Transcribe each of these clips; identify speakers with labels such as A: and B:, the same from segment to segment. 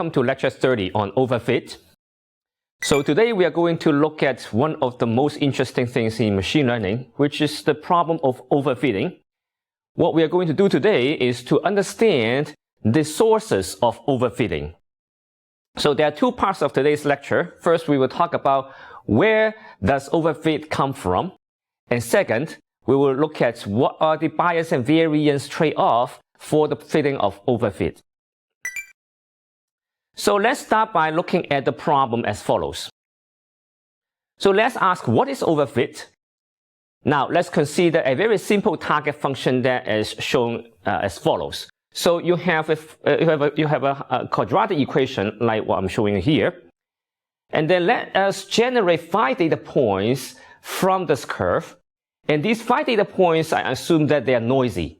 A: Welcome to lecture 30 on overfit. So today we are going to look at one of the most interesting things in machine learning, which is the problem of overfitting. What we are going to do today is to understand the sources of overfitting. So there are two parts of today's lecture. First, we will talk about where does overfit come from. And second, we will look at what are the bias and variance trade-off for the fitting of overfit. So let's start by looking at the problem as follows. So let's ask, what is overfit? Now let's consider a very simple target function that is shown as follows. So you have a quadratic equation like what I'm showing here. And then let us generate 5 data points from this curve. And these 5 data points, I assume that they are noisy,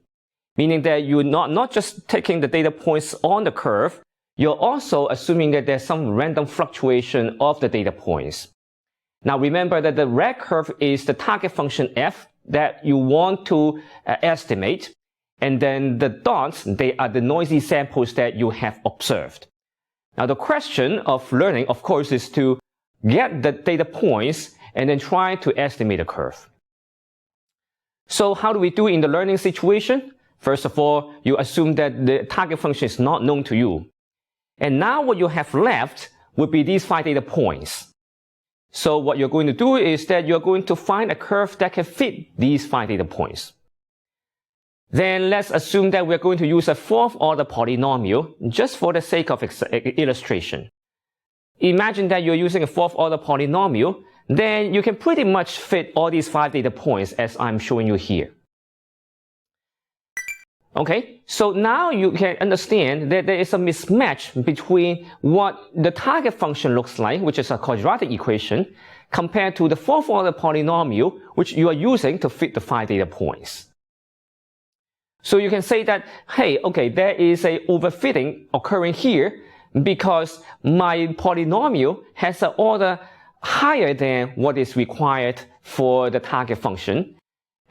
A: meaning that you're not just taking the data points on the curve, you're also assuming that there's some random fluctuation of the data points. Now remember that the red curve is the target function f that you want to estimate, and then the dots, they are the noisy samples that you have observed. Now the question of learning, of course, is to get the data points and then try to estimate the curve. So how do we do in the learning situation? First of all, you assume that the target function is not known to you. And now what you have left would be these 5 data points. So what you're going to do is that you're going to find a curve that can fit these 5 data points. Then let's assume that we're going to use a 4th order polynomial just for the sake of illustration. Imagine that you're using a 4th order polynomial, then you can pretty much fit all these 5 data points as I'm showing you here. Okay, so now you can understand that there is a mismatch between what the target function looks like, which is a quadratic equation, compared to the 4th order polynomial, which you are using to fit the 5 data points. So you can say that, hey, okay, there is a overfitting occurring here because my polynomial has an order higher than what is required for the target function.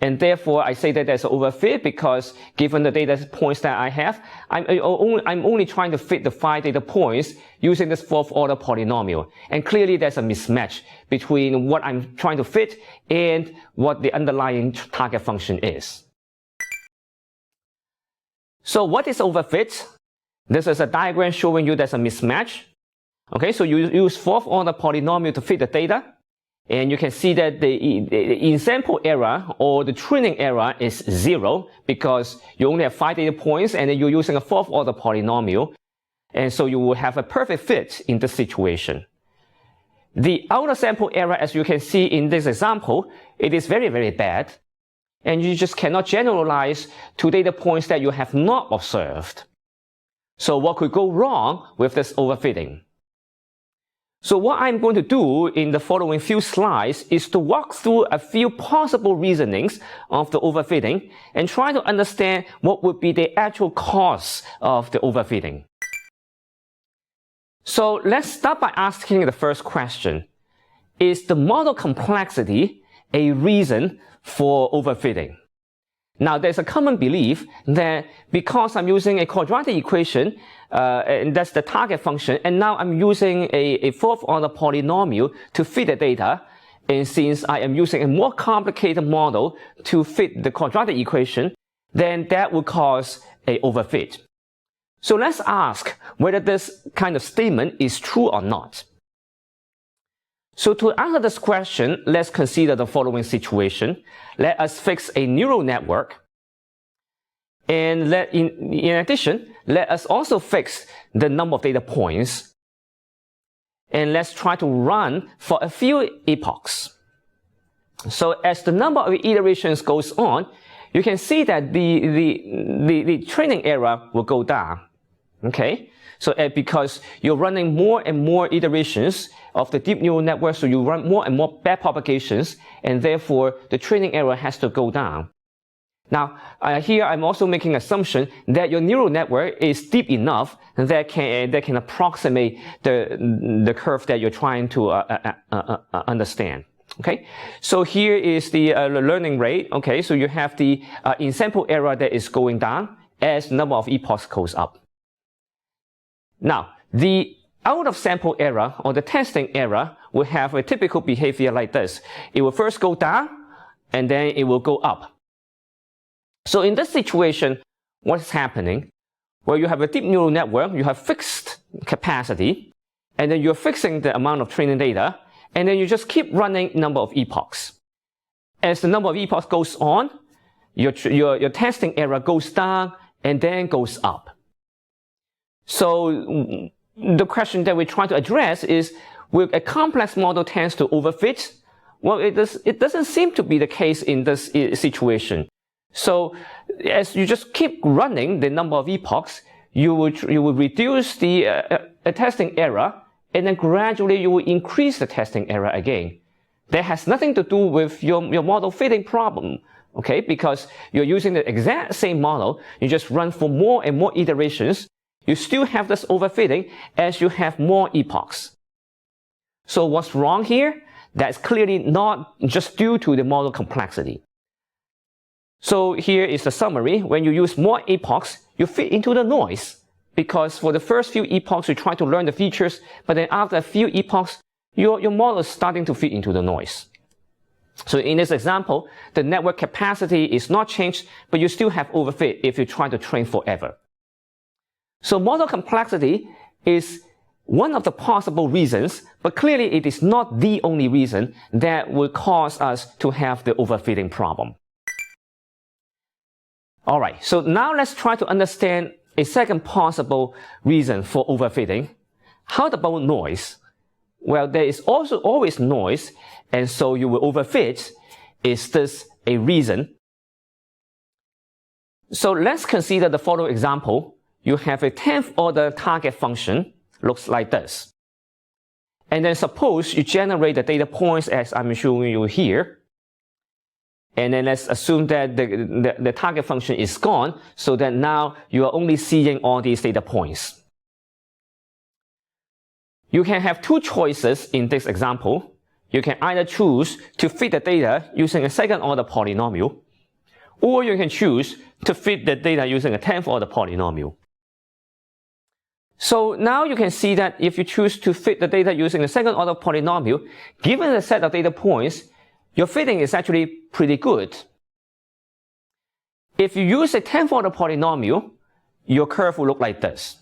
A: And therefore, I say that there's an overfit because given the data points that I have, I'm only trying to fit the 5 data points using this 4th order polynomial. And clearly there's a mismatch between what I'm trying to fit and what the underlying target function is. So what is overfit? This is a diagram showing you there's a mismatch. Okay, so you use 4th order polynomial to fit the data. And you can see that the in-sample error or the training error is 0 because you only have 5 data points and then you're using a 4th order polynomial. And so you will have a perfect fit in this situation. The outer sample error, as you can see in this example, it is very, very bad. And you just cannot generalize to data points that you have not observed. So what could go wrong with this overfitting? So what I'm going to do in the following few slides is to walk through a few possible reasonings of the overfitting and try to understand what would be the actual cause of the overfitting. So let's start by asking the first question. Is the model complexity a reason for overfitting? Now, there's a common belief that because I'm using a quadratic equation, and that's the target function, and now I'm using a 4th order polynomial to fit the data, and since I am using a more complicated model to fit the quadratic equation, then that will cause a overfit. So let's ask whether this kind of statement is true or not. So to answer this question, let's consider the following situation. Let us fix a neural network. And in addition, let us also fix the number of data points. And let's try to run for a few epochs. So as the number of iterations goes on, you can see that the training error will go down. Okay? So because you're running more and more iterations of the deep neural network, so you run more and more backpropagations, and therefore the training error has to go down. Now, here I'm also making an assumption that your neural network is deep enough that can approximate the curve that you're trying to understand. Okay, so here is the learning rate. Okay, so you have the in-sample error that is going down as the number of epochs goes up. Now, the out of sample error or the testing error will have a typical behavior like this. It will first go down and then it will go up. So in this situation, what's happening? Well, you have a deep neural network, you have fixed capacity, and then you're fixing the amount of training data, and then you just keep running number of epochs. As the number of epochs goes on, your testing error goes down and then goes up. So the question that we try to address is, will a complex model tends to overfit? Well, it doesn't seem to be the case in this situation. So as you just keep running the number of epochs, you will reduce the testing error, and then gradually you will increase the testing error again. That has nothing to do with your model fitting problem, okay? Because you're using the exact same model, you just run for more and more iterations, you still have this overfitting as you have more epochs. So what's wrong here? That's clearly not just due to the model complexity. So here is the summary. When you use more epochs, you fit into the noise. Because for the first few epochs, you try to learn the features, but then after a few epochs, your model is starting to fit into the noise. So in this example, the network capacity is not changed, but you still have overfit if you try to train forever. So model complexity is one of the possible reasons, but clearly it is not the only reason that will cause us to have the overfitting problem. Alright, so now let's try to understand a second possible reason for overfitting. How about noise? Well, there is also always noise, and so you will overfit. Is this a reason? So let's consider the following example. You have a 10th order target function, looks like this. And then suppose you generate the data points as I'm showing you here. And then let's assume that the target function is gone, so that now you are only seeing all these data points. You can have two choices in this example. You can either choose to fit the data using a second order polynomial, or you can choose to fit the data using a 10th order polynomial. So now you can see that if you choose to fit the data using a second order polynomial, given the set of data points, your fitting is actually pretty good. If you use a 10th order polynomial, your curve will look like this.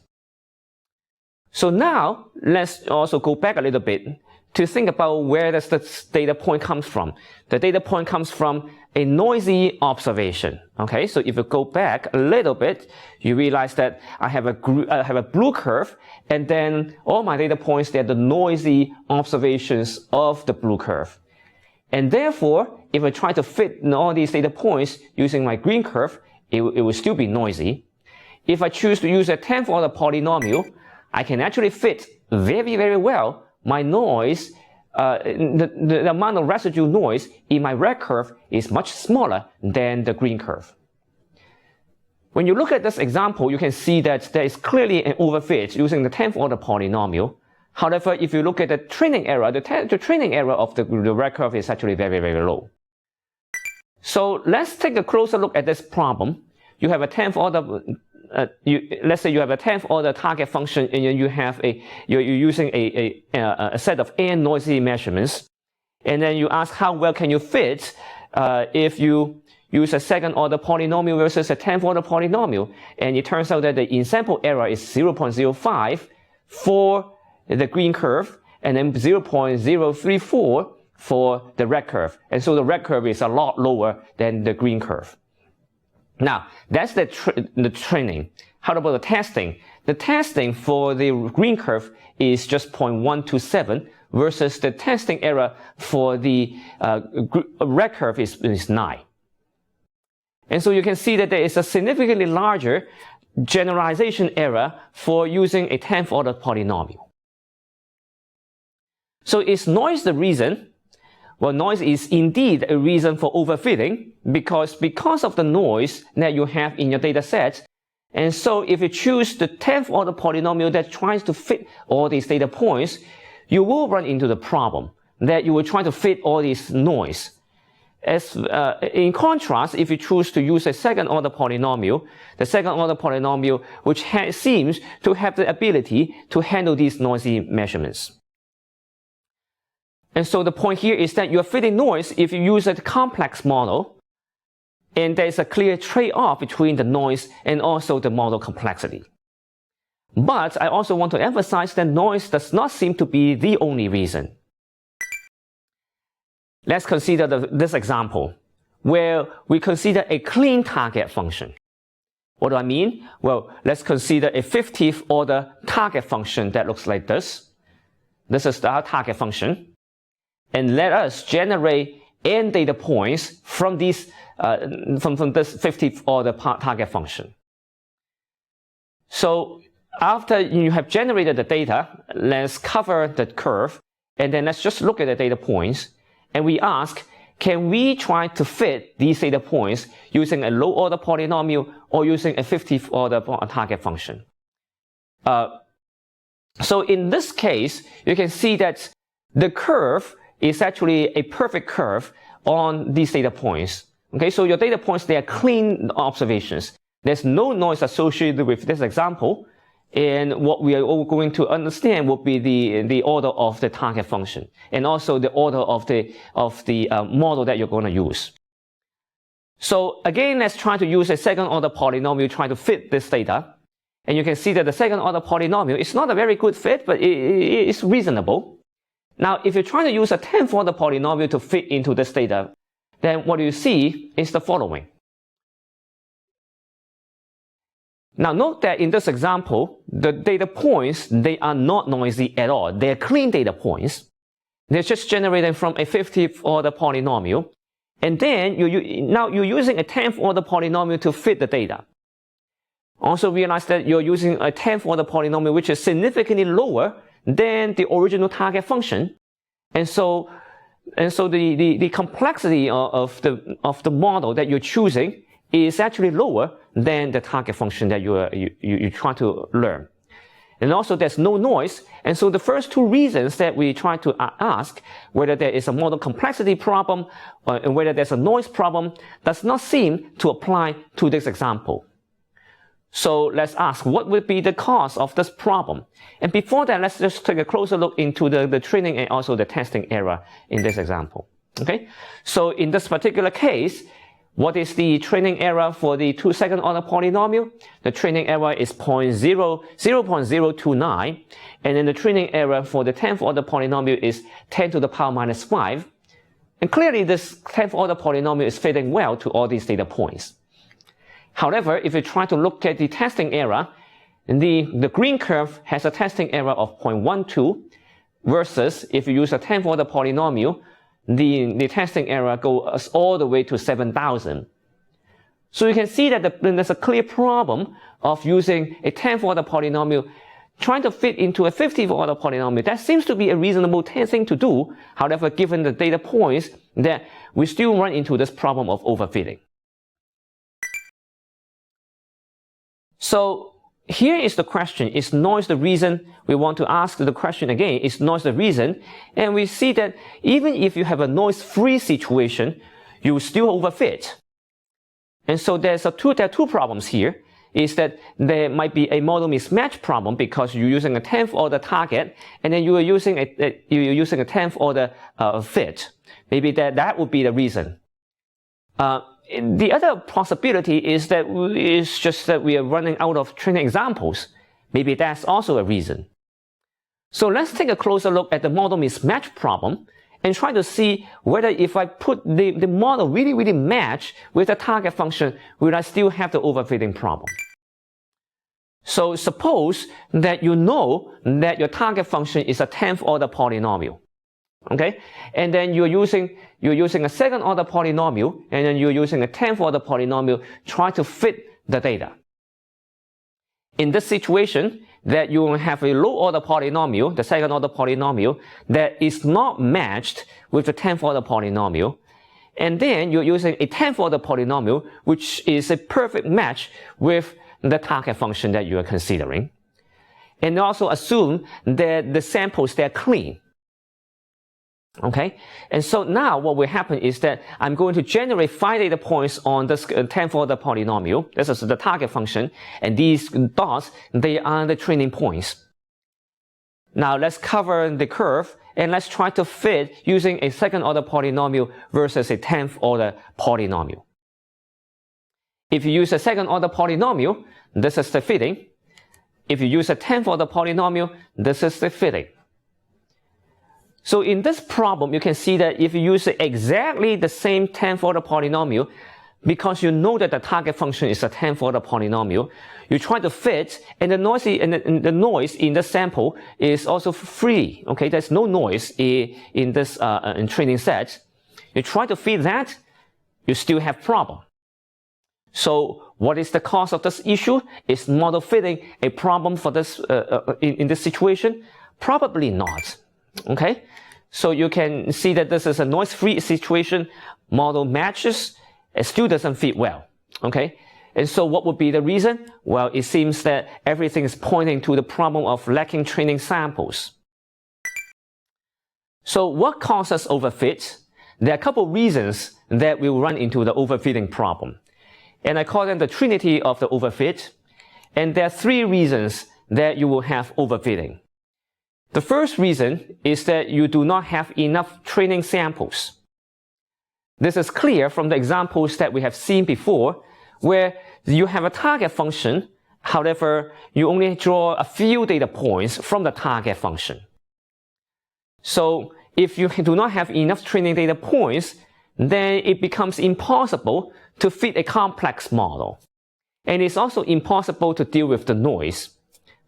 A: So now, let's also go back a little bit to think about where does this data point comes from. The data point comes from a noisy observation. Okay, so if you go back a little bit, you realize that I have a blue curve, and then all my data points, they're the noisy observations of the blue curve. And therefore, if I try to fit all these data points using my green curve, it will still be noisy. If I choose to use a 10th order polynomial, I can actually fit very, very well my noise. The amount of residual noise in my red curve is much smaller than the green curve. When you look at this example, you can see that there is clearly an overfit using the 10th order polynomial. However, if you look at the training error, the training error of the red curve is actually very, very low. So let's take a closer look at this problem. You have a 10th order, let's say you have a 10th order target function, and you're using a set of n noisy measurements. And then you ask how well can you fit if you use a second order polynomial versus a 10th order polynomial. And it turns out that the in-sample error is 0.05 for the green curve, and then 0.034 for the red curve. And so the red curve is a lot lower than the green curve. Now, that's the training. How about the testing? The testing for the green curve is just 0.127 versus the testing error for the red curve is 9. And so you can see that there is a significantly larger generalization error for using a 10th order polynomial. So is noise the reason? Well, noise is indeed a reason for overfitting because of the noise that you have in your data set. And so if you choose the 10th order polynomial that tries to fit all these data points, you will run into the problem that you will try to fit all this noise. in contrast, if you choose to use a second-order polynomial, the second-order polynomial which seems to have the ability to handle these noisy measurements. And so the point here is that you're fitting noise if you use a complex model, and there's a clear trade-off between the noise and also the model complexity. But I also want to emphasize that noise does not seem to be the only reason. Let's consider this example, where we consider a clean target function. What do I mean? Well, let's consider a 50th order target function that looks like this. This is our target function. And let us generate n data points from this 50th order target function. So after you have generated the data, let's cover the curve, and then let's just look at the data points. And we ask, can we try to fit these data points using a low-order polynomial or using a 50th order target function? So in this case, you can see that the curve is actually a perfect curve on these data points. Okay, so your data points, they are clean observations. There's no noise associated with this example. And what we are all going to understand will be the order of the target function, and also the order of the model that you're going to use. So again, let's try to use a second-order polynomial, try to fit this data. And you can see that the second-order polynomial is not a very good fit, but it's reasonable. Now, if you try to use a 10th-order polynomial to fit into this data, then what you see is the following. Now note that in this example, the data points, they are not noisy at all. They're clean data points. They're just generated from a 50th order polynomial. And then now you're using a 10th order polynomial to fit the data. Also realize that you're using a 10th order polynomial which is significantly lower than the original target function. And so the complexity of the model that you're choosing is actually lower than the target function that you try to learn. And also there's no noise. And so the first two reasons that we try to ask, whether there is a model complexity problem and whether there's a noise problem, does not seem to apply to this example. So let's ask, what would be the cause of this problem? And before that, let's just take a closer look into the training and also the testing error in this example. Okay? So in this particular case, what is the training error for the second order polynomial? The training error is 0.029, and then the training error for the 10th order polynomial is 10 to the power minus 5. And clearly this 10th order polynomial is fitting well to all these data points. However, if you try to look at the testing error, the green curve has a testing error of 0.12, versus if you use a 10th order polynomial, the testing error goes all the way to 7,000. So you can see that there's a clear problem of using a 10th order polynomial trying to fit into a 50th order polynomial. That seems to be a reasonable thing to do. However, given the data points, that we still run into this problem of overfitting. So here is the question, is noise the reason? We want to ask the question again, is noise the reason? And we see that even if you have a noise-free situation, you still overfit. And so there are two problems here, is that there might be a model mismatch problem because you're using a 10th order target, and then you're using a 10th order fit. Maybe that would be the reason. The other possibility is that it's just that we are running out of training examples. Maybe that's also a reason. So let's take a closer look at the model mismatch problem and try to see whether if I put the model really match with the target function, will I still have the overfitting problem? So suppose that you know that your target function is a 10th order polynomial. Okay, and then you're using a second order polynomial, and then you're using a 10th order polynomial, try to fit the data. In this situation, that you will have a low order polynomial, the second order polynomial, that is not matched with the 10th order polynomial, and then you're using a 10th order polynomial, which is a perfect match with the target function that you are considering. And also assume that the samples, they're clean. Okay, and so now what will happen is that I'm going to generate 5 data points on this 10th order polynomial. This is the target function, and these dots, they are the training points. Now let's cover the curve, and let's try to fit using a 2nd order polynomial versus a 10th order polynomial. If you use a 2nd order polynomial, this is the fitting. If you use a 10th order polynomial, this is the fitting. So in this problem, you can see that if you use exactly the same 10th order polynomial, because you know that the target function is a 10th order polynomial, you try to fit, and the noise in the sample is also free. Okay, there's no noise in this training set. You try to fit that, you still have problem. So what is the cause of this issue? Is model fitting a problem for this in this situation? Probably not. Okay, so you can see that this is a noise-free situation. Model matches, it still doesn't fit well. Okay, and so what would be the reason? Well, it seems that everything is pointing to the problem of lacking training samples. So what causes overfit? There are a couple of reasons that we will run into the overfitting problem, and I call them the trinity of the overfit. And there are 3 reasons that you will have overfitting. The first reason is that you do not have enough training samples. This is clear from the examples that we have seen before, where you have a target function, however, you only draw a few data points from the target function. So if you do not have enough training data points, then it becomes impossible to fit a complex model. And it's also impossible to deal with the noise.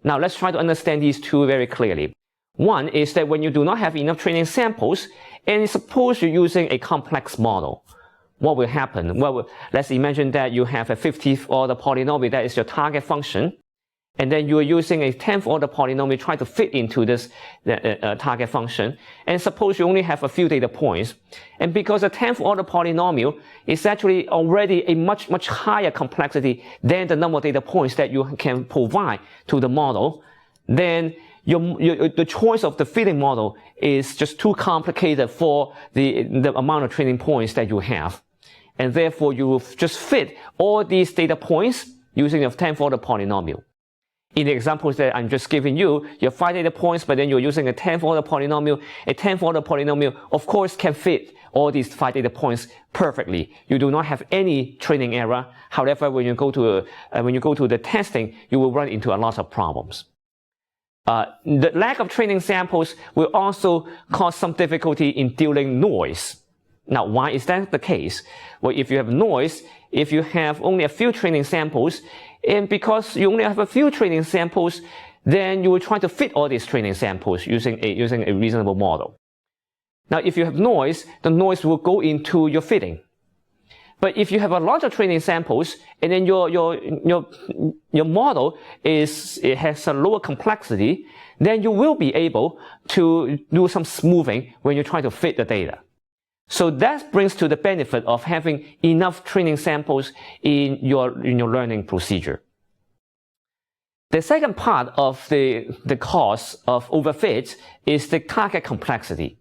A: Now let's try to understand these 2 very clearly. One is that when you do not have enough training samples, and suppose you're using a complex model, what will happen? Well, let's imagine that you have a 50th order polynomial that is your target function, and then you are using a 10th order polynomial trying to fit into this target function, and suppose you only have a few data points, and because the 10th order polynomial is actually already a much higher complexity than the number of data points that you can provide to the model, then the choice of the fitting model is just too complicated for the amount of training points that you have. And therefore, you will just fit all these data points using a 10th order polynomial. In the examples that I'm just giving you, you have 5 data points, but then you're using a 10th order polynomial. A 10th order polynomial, of course, can fit all these 5 data points perfectly. You do not have any training error. However, when you go to the testing, you will run into a lot of problems. The lack of training samples will also cause some difficulty in dealing noise. Now, why is that the case? Well, if you have noise, if you have only a few training samples, and because you only have a few training samples, then you will try to fit all these training samples using a reasonable model. Now, if you have noise, the noise will go into your fitting. But if you have a lot of training samples, and then your model has a lower complexity, then you will be able to do some smoothing when you try to fit the data. So that brings to the benefit of having enough training samples in your learning procedure. The second part of the cause of overfit is the target complexity.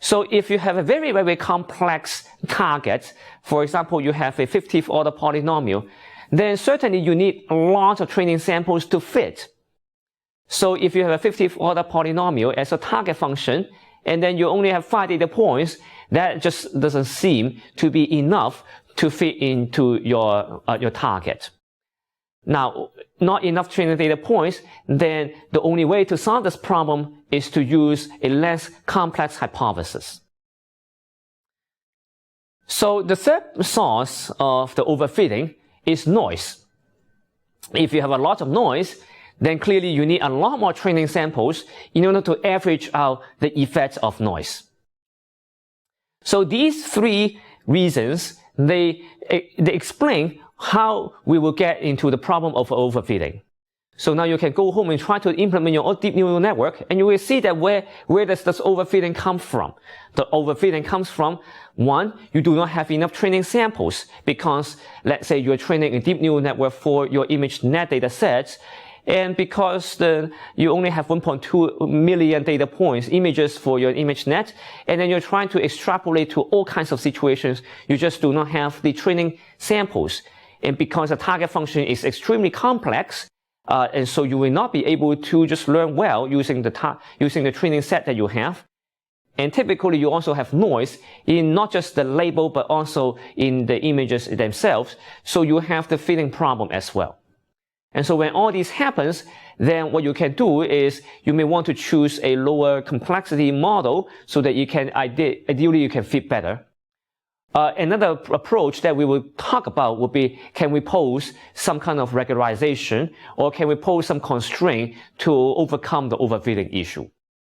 A: So if you have a very complex target, for example, you have a 50th order polynomial, then certainly you need a lot of training samples to fit. So if you have a 50th order polynomial as a target function, and then you only have 5 data points, that just doesn't seem to be enough to fit into your target. Now, not enough training data points, then the only way to solve this problem is to use a less complex hypothesis. So the third source of the overfitting is noise. If you have a lot of noise, then clearly you need a lot more training samples in order to average out the effects of noise. So these 3 reasons, they explain how we will get into the problem of overfitting. So now you can go home and try to implement your own deep neural network, and you will see that where does this overfitting come from? The overfitting comes from, 1, you do not have enough training samples, because let's say you're training a deep neural network for your ImageNet data sets, And because you only have 1.2 million data points, images for your ImageNet, and then you're trying to extrapolate to all kinds of situations, you just do not have the training samples. And because the target function is extremely complex, and so you will not be able to just learn well using the training set that you have. And typically you also have noise in not just the label, but also in the images themselves. So you have the fitting problem as well. And so when all this happens, then what you can do is you may want to choose a lower complexity model so that you can ideally you can fit better. Another approach that we will talk about would be, can we pose some kind of regularization, or can we pose some constraint to overcome the overfitting issue?